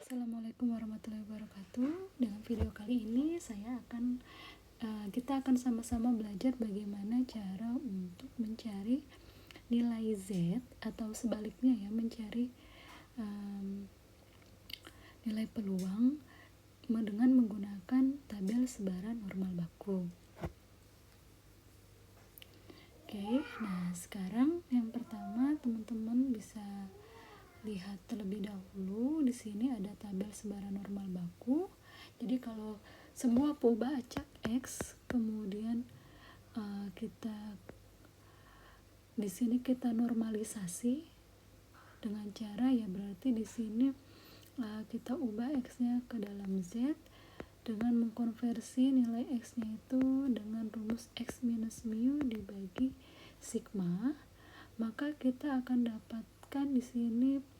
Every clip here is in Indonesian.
Assalamualaikum warahmatullahi wabarakatuh. Dalam video kali ini kita akan sama-sama belajar bagaimana cara untuk mencari nilai Z atau sebaliknya ya, mencari nilai peluang dengan menggunakan tabel sebaran normal baku. Oke, nah sekarang yang pertama teman-teman bisa lihat terlebih dahulu. Di sini ada tabel sebaran normal baku. Jadi kalau sebuah poba acak X, kemudian di sini kita normalisasi dengan cara ya, berarti di sini kita ubah X-nya ke dalam Z dengan mengkonversi nilai X-nya itu dengan rumus X minus mu dibagi sigma, maka kita akan dapatkan di sini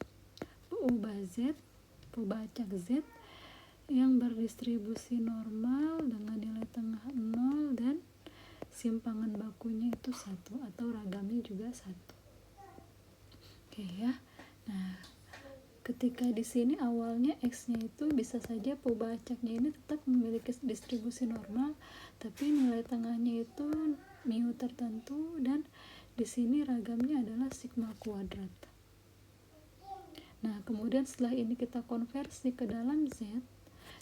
poba acak Z yang berdistribusi normal dengan nilai tengah 0 dan simpangan bakunya itu 1 atau ragamnya juga 1. Oke ya. Nah, ketika di sini awalnya X-nya itu bisa saja poba acaknya ini tetap memiliki distribusi normal, tapi nilai tengahnya itu mu tertentu dan di sini ragamnya adalah sigma kuadrat. Nah, kemudian setelah ini kita konversi ke dalam Z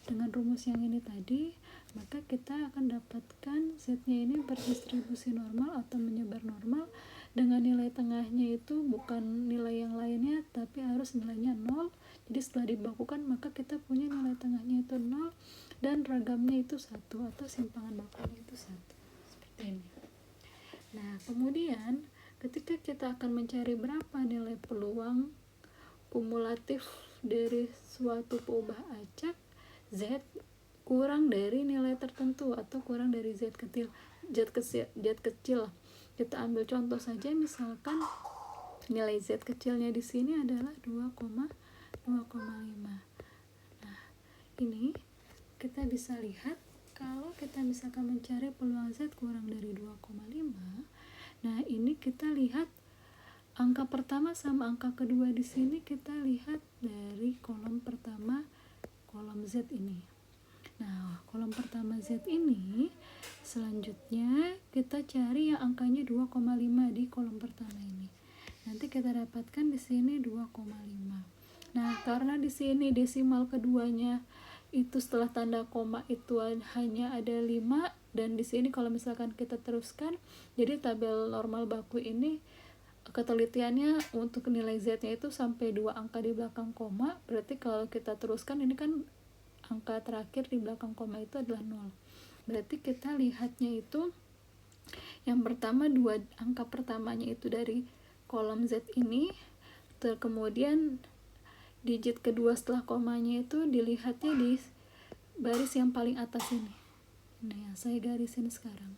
dengan rumus yang ini tadi, maka kita akan dapatkan Z-nya ini berdistribusi normal atau menyebar normal dengan nilai tengahnya itu bukan nilai yang lainnya tapi harus nilainya 0. Jadi setelah dibakukan maka kita punya nilai tengahnya itu 0 dan ragamnya itu 1 atau simpangan bakunya itu 1. Seperti ini. Nah, kemudian ketika kita akan mencari berapa nilai peluang kumulatif dari suatu poba acak Z kurang dari nilai tertentu atau kurang dari Z kecil. Kita ambil contoh saja, misalkan nilai Z kecilnya di sini adalah 2,5. Nah, ini kita bisa lihat kalau kita misalkan mencari peluang Z kurang dari 2,5. Nah, ini kita lihat angka pertama sama angka kedua di sini, kita lihat dari kolom pertama, kolom Z ini. Nah, kolom pertama Z ini, selanjutnya kita cari yang angkanya 2,5 di kolom pertama ini. Nanti kita dapatkan di sini 2,5. Nah, karena di sini desimal keduanya itu setelah tanda koma itu hanya ada 5, dan di sini kalau misalkan kita teruskan, jadi tabel normal baku ini ketelitiannya untuk nilai Z-nya itu sampai 2 angka di belakang koma. Berarti kalau kita teruskan, ini kan angka terakhir di belakang koma itu adalah 0. Berarti kita lihatnya itu yang pertama 2 angka pertamanya itu dari kolom Z ini, kemudian digit kedua setelah komanya itu dilihatnya di baris yang paling atas ini. Nah, yang saya garisin sekarang.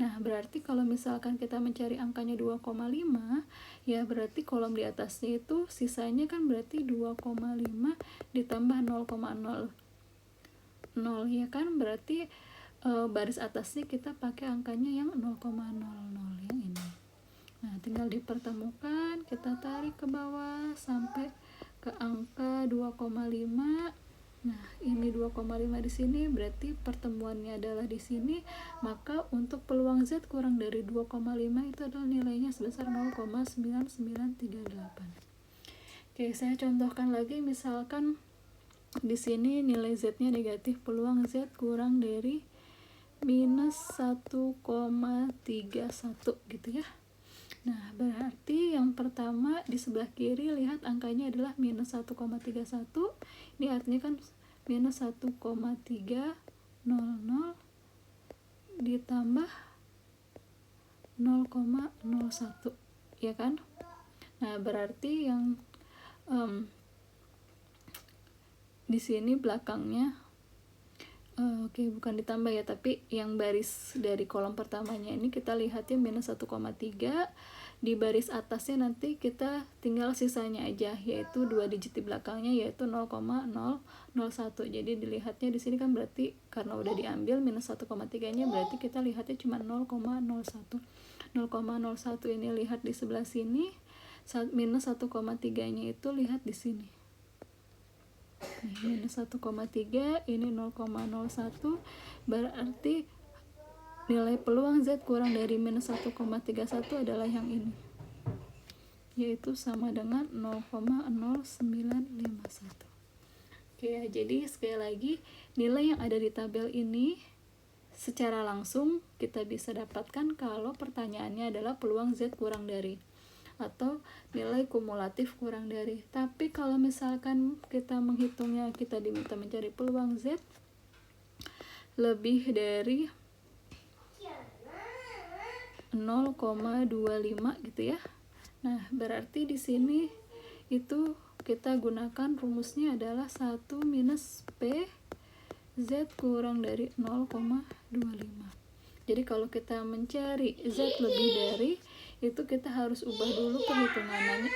Nah, berarti kalau misalkan kita mencari angkanya 2,5, ya berarti kolom di atasnya itu sisanya kan berarti 2,5 ditambah 0,00 ya kan, berarti baris atasnya kita pakai angkanya yang 0,00 yang ini. Nah, tinggal dipertemukan, kita tarik ke bawah sampai ke angka 2,5. Nah, ini 2,5 di sini, berarti pertemuannya adalah di sini. Maka untuk peluang Z kurang dari 2,5 itu adalah nilainya sebesar 0,9938. Oke, saya contohkan lagi, misalkan di sini nilai Z-nya negatif, peluang Z kurang dari minus 1,31 gitu ya. Nah, berarti yang pertama di sebelah kiri lihat angkanya adalah minus 1,31. Ini artinya kan minus 1,300 ditambah 0,01 ya kan. Nah, berarti yang di sini belakangnya bukan ditambah ya, tapi yang baris dari kolom pertamanya ini kita lihatnya minus 1,3. Di baris atasnya nanti kita tinggal sisanya aja, yaitu 2 digit di belakangnya, yaitu 0,001. Jadi dilihatnya di sini kan berarti karena udah diambil minus 1,3-nya, berarti kita lihatnya cuma 0,01. 0,01 ini lihat di sebelah sini, minus 1,3-nya itu lihat di sini. minus 1,3, ini 0,01, berarti nilai peluang Z kurang dari minus 1,31 adalah yang ini, yaitu sama dengan 0,0951. Oke ya, jadi sekali lagi nilai yang ada di tabel ini secara langsung kita bisa dapatkan kalau pertanyaannya adalah peluang Z kurang dari atau nilai kumulatif kurang dari. Tapi kalau misalkan kita menghitungnya, kita diminta mencari peluang Z lebih dari 0,25 gitu ya. Nah, berarti di sini itu kita gunakan rumusnya adalah 1 minus P Z kurang dari 0,25. Jadi kalau kita mencari Z lebih dari, itu kita harus ubah dulu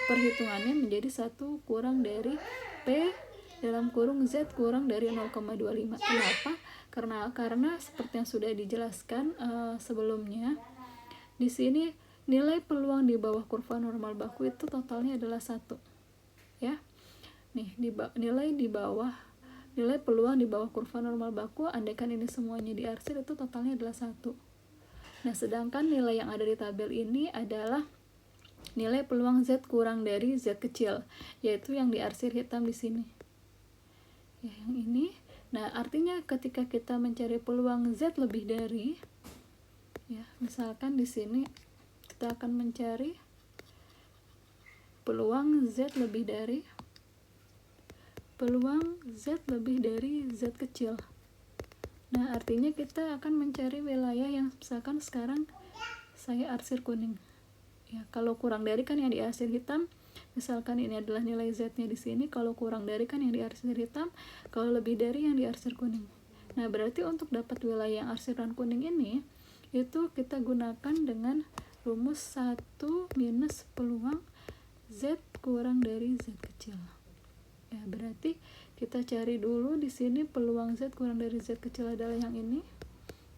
perhitungannya menjadi 1 kurang dari P dalam kurung Z kurang dari 0,25. Kenapa? Karena seperti yang sudah dijelaskan sebelumnya, di sini nilai peluang di bawah kurva normal baku itu totalnya adalah 1. Ya. Nih, nilai peluang di bawah kurva normal baku, andaikan ini semuanya diarsir, itu totalnya adalah 1. Nah, sedangkan nilai yang ada di tabel ini adalah nilai peluang Z kurang dari Z kecil, yaitu yang diarsir hitam di sini. Ya, yang ini. Nah, artinya ketika kita mencari peluang Z lebih dari, ya, misalkan di sini kita akan mencari peluang Z lebih dari Z kecil. Nah, artinya kita akan mencari wilayah yang misalkan sekarang saya arsir kuning. Ya, kalau kurang dari kan yang diarsir hitam. Misalkan ini adalah nilai Z-nya di sini, kalau kurang dari kan yang diarsir hitam, kalau lebih dari yang diarsir kuning. Nah, berarti untuk dapat wilayah yang arsiran kuning ini, itu kita gunakan dengan rumus 1 minus peluang Z kurang dari Z kecil. Ya, berarti kita cari dulu di sini peluang Z kurang dari Z kecil adalah yang ini.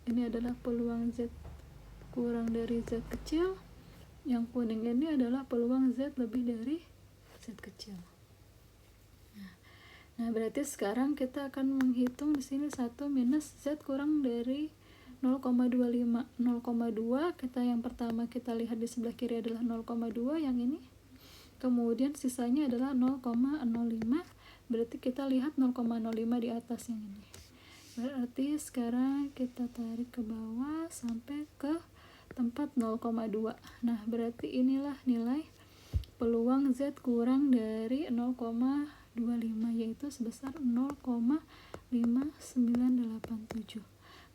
Ini adalah peluang Z kurang dari Z kecil. Yang kuning ini adalah peluang Z lebih dari Z kecil. Nah, berarti sekarang kita akan menghitung di sini 1 minus Z kurang dari 0,25. 0,2 kita yang pertama kita lihat di sebelah kiri adalah 0,2 yang ini. Kemudian sisanya adalah 0,05. Berarti kita lihat 0,05 di atas yang ini. Berarti sekarang kita tarik ke bawah sampai ke tempat 0,2. Nah, berarti inilah nilai peluang Z kurang dari 0,25, yaitu sebesar 0,5987.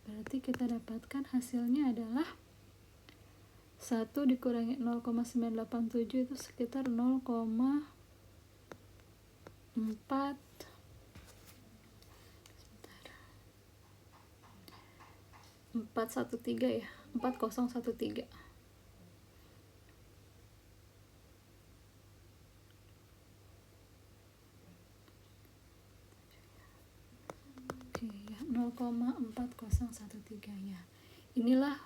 Berarti kita dapatkan hasilnya adalah 1 dikurangi 0,987 itu sekitar 0,4 413 ya, 4013. Oke ya, 0,4013 ya. Inilah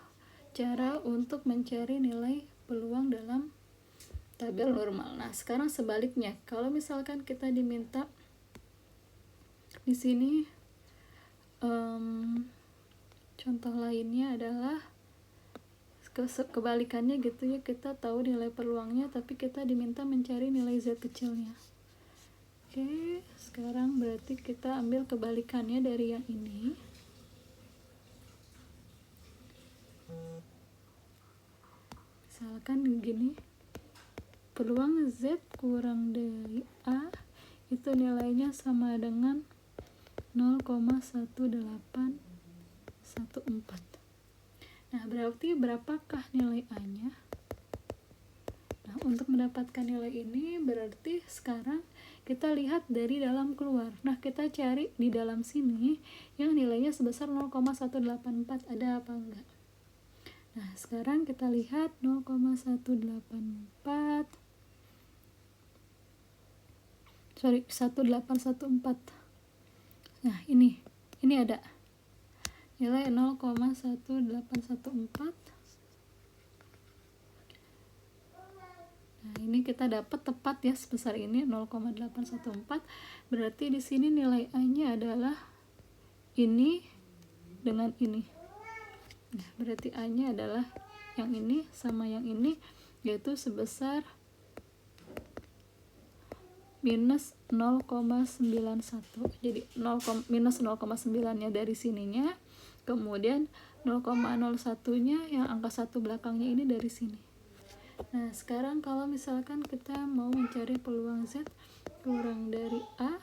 cara untuk mencari nilai peluang dalam tabel normal. Nah, sekarang sebaliknya, kalau misalkan kita diminta di sini contoh lainnya adalah kebalikannya gitu ya, kita tahu nilai peluangnya tapi kita diminta mencari nilai Z kecilnya. Oke, sekarang berarti kita ambil kebalikannya dari yang ini. Misalkan gini, peluang Z kurang dari A itu nilainya sama dengan 0,1814. Nah, berarti berapakah nilai A-nya? Nah, untuk mendapatkan nilai ini berarti sekarang kita lihat dari dalam keluar. Nah, kita cari di dalam sini yang nilainya sebesar 0,184, ada apa enggak? Nah, sekarang kita lihat 1814. Nah, ini ada nilai 0,1814. Nah, ini kita dapat tepat ya sebesar ini 0,814. Berarti di sini nilai A-nya adalah ini dengan ini. Nah, berarti A-nya adalah yang ini sama yang ini, yaitu sebesar minus 0,91. Jadi minus 0,9-nya dari sininya, kemudian 0,01-nya yang angka 1 belakangnya ini dari sini. Nah, sekarang kalau misalkan kita mau mencari peluang Z kurang dari A,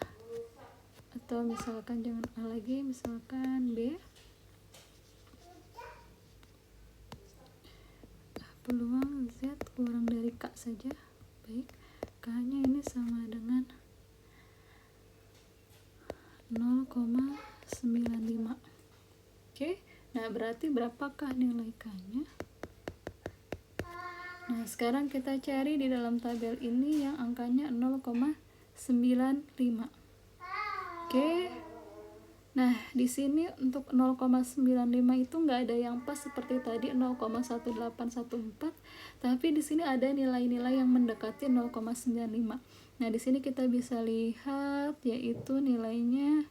atau misalkan jangan A lagi, misalkan B, peluang Z kurang dari K saja. Baik, K-nya ini sama dengan 0,95. Oke, nah berarti berapakah nilai K-nya? Nah, sekarang kita cari di dalam tabel ini yang angkanya 0,95. Oke. Nah, di sini untuk 0,95 itu nggak ada yang pas seperti tadi 0,1814, tapi di sini ada nilai-nilai yang mendekati 0,95. Nah, di sini kita bisa lihat yaitu nilainya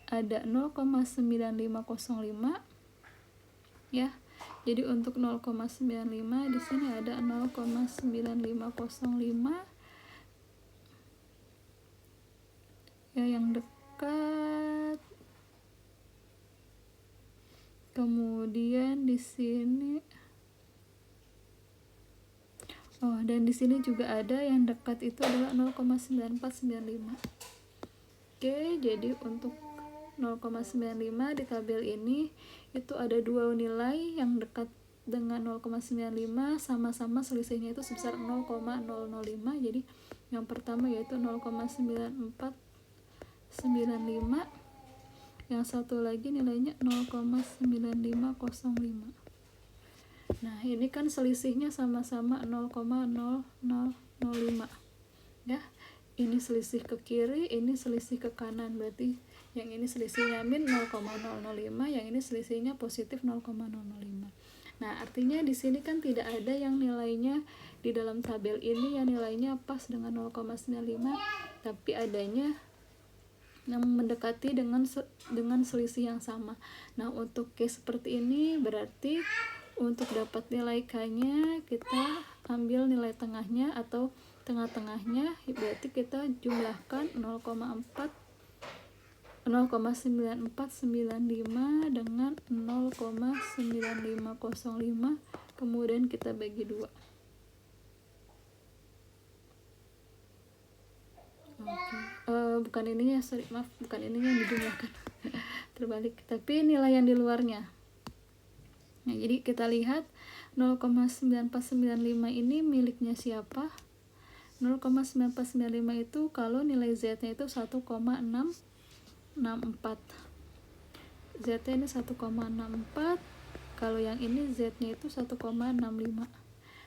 ada 0,9505 ya. Jadi untuk 0,95 di sini ada 0,9505 ya yang dekat. Kemudian di sini dan di sini juga ada yang dekat itu adalah 0,9495. Oke, jadi untuk 0,95 di tabel ini itu ada dua nilai yang dekat dengan 0,95, sama-sama selisihnya itu sebesar 0,005. Jadi yang pertama yaitu 0,9495, yang satu lagi nilainya 0,9505. Nah, ini kan selisihnya sama-sama 0,0005 ya. Ini selisih ke kiri, ini selisih ke kanan, berarti yang ini selisihnya min 0,005, yang ini selisihnya positif 0,005. Nah, artinya di sini kan tidak ada yang nilainya di dalam tabel ini yang nilainya pas dengan 0,95, tapi adanya yang mendekati dengan selisih yang sama. Nah, untuk case seperti ini berarti untuk dapat nilai K-nya kita ambil nilai tengahnya atau tengah-tengahnya, berarti kita jumlahkan 0,9495 dengan 0,9505, kemudian kita bagi 2. Bukan ininya, bukan ininya yang dijumlahkan. Terbalik, tapi nilai yang di luarnya. Nah, jadi kita lihat 0,9495 ini miliknya siapa? 0,9495 itu kalau nilai Z-nya itu 1,664. Z-nya ini 1,64, kalau yang ini Z-nya itu 1,65.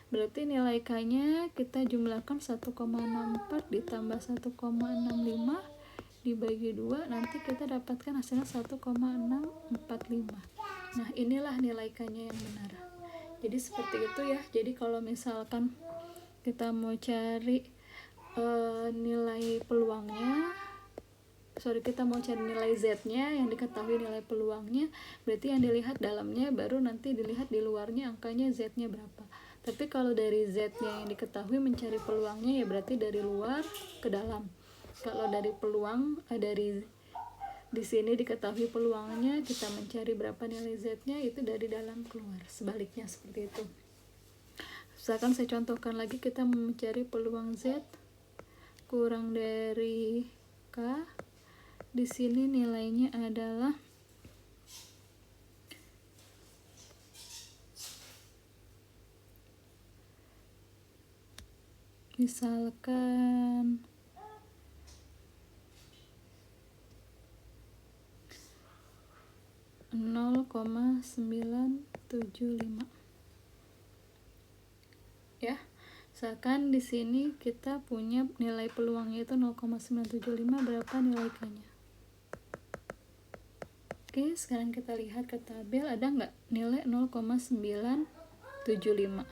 Berarti nilai K-nya kita jumlahkan 1,64 ditambah 1,65 dibagi 2, nanti kita dapatkan hasilnya 1,645. Nah, inilah nilai K-nya yang benar. Jadi seperti itu ya. Jadi kalau misalkan kita mau cari nilai peluangnya, kita mau cari nilai Z-nya yang diketahui nilai peluangnya, berarti yang dilihat dalamnya baru nanti dilihat di luarnya angkanya Z-nya berapa. Tapi kalau dari Z-nya yang diketahui mencari peluangnya ya berarti dari luar ke dalam. Kalau dari peluang dari di sini diketahui peluangnya, kita mencari berapa nilai Z-nya itu dari dalam keluar. Sebaliknya seperti itu. Misalkan saya contohkan lagi, kita mencari peluang Z kurang dari K. Di sini nilainya adalah misalkan 0,975 ya. Misalkan di sini kita punya nilai peluangnya itu 0,975, berapa nilai K-nya? Oke, sekarang kita lihat ke tabel, ada nggak nilai 0,975.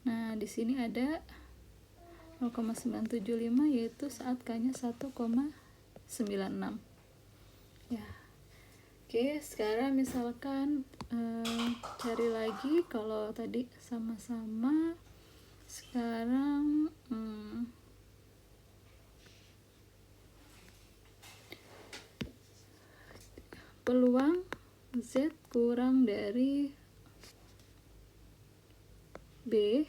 Nah, di sini ada 0,975 yaitu saat K-nya 1,96 ya. Oke, sekarang misalkan cari lagi kalau tadi sama-sama. Sekarang peluang Z kurang dari B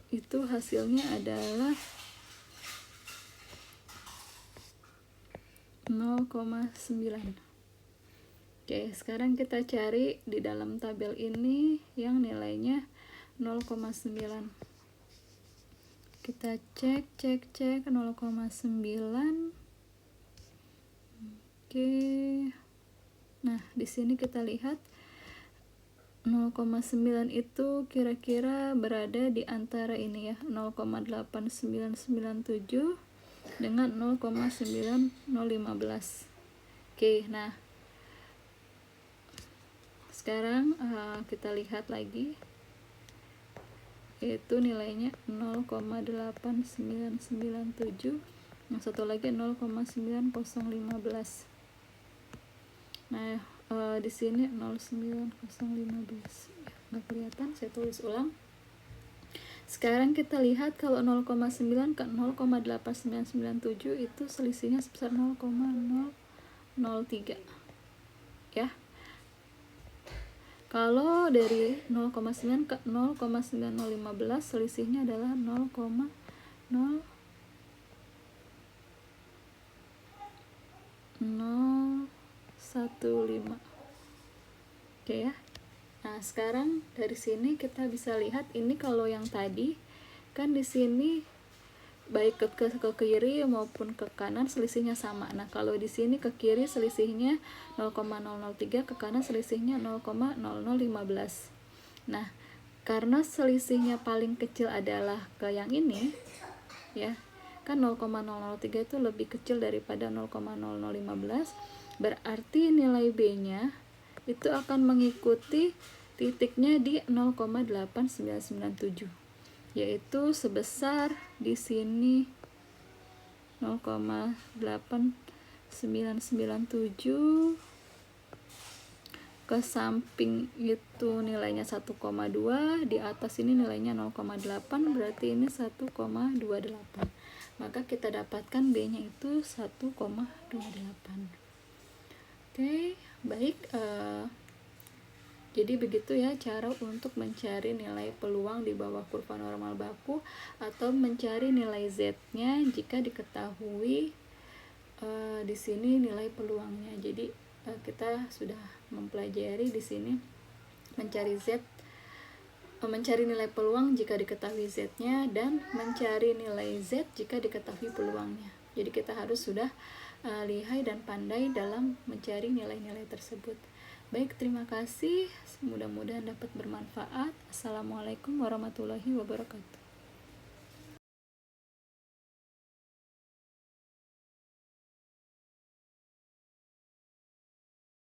itu hasilnya adalah 0,9. Oke, sekarang kita cari di dalam tabel ini yang nilainya 0,9. Kita cek 0,9. Oke. Nah, di sini kita lihat 0,9 itu kira-kira berada di antara ini ya, 0,8997 dengan 0,9015. Oke, nah sekarang kita lihat lagi, yaitu nilainya 0,8997, yang satu lagi 0,9015. Nah di sini 0,9015 nggak kelihatan, saya tulis ulang. Sekarang kita lihat kalau 0,9 ke 0,8997 itu selisihnya sebesar 0,003 ya. Kalau dari 0,9 ke 0,9015 selisihnya adalah 0,015. Oke ya. Nah, sekarang dari sini kita bisa lihat ini kalau yang tadi kan di sini baik ke kiri maupun ke kanan selisihnya sama. Nah, kalau di sini ke kiri selisihnya 0,003, ke kanan selisihnya 0,0015. Nah, karena selisihnya paling kecil adalah ke yang ini ya. Kan 0,003 itu lebih kecil daripada 0,0015. Berarti nilai B-nya itu akan mengikuti titiknya di 0,8997, yaitu sebesar di sini 0,8997, ke samping itu nilainya 1,2, di atas ini nilainya 0,8, berarti ini 1,28. Maka kita dapatkan B-nya itu 1,28. Oke, baik. Jadi begitu ya cara untuk mencari nilai peluang di bawah kurva normal baku atau mencari nilai Z-nya jika diketahui di sini nilai peluangnya. Jadi kita sudah mempelajari di sini mencari nilai peluang jika diketahui Z-nya dan mencari nilai Z jika diketahui peluangnya. Jadi kita harus sudah lihai dan pandai dalam mencari nilai-nilai tersebut. Baik, terima kasih. Mudah-mudahan dapat bermanfaat. Assalamualaikum warahmatullahi wabarakatuh.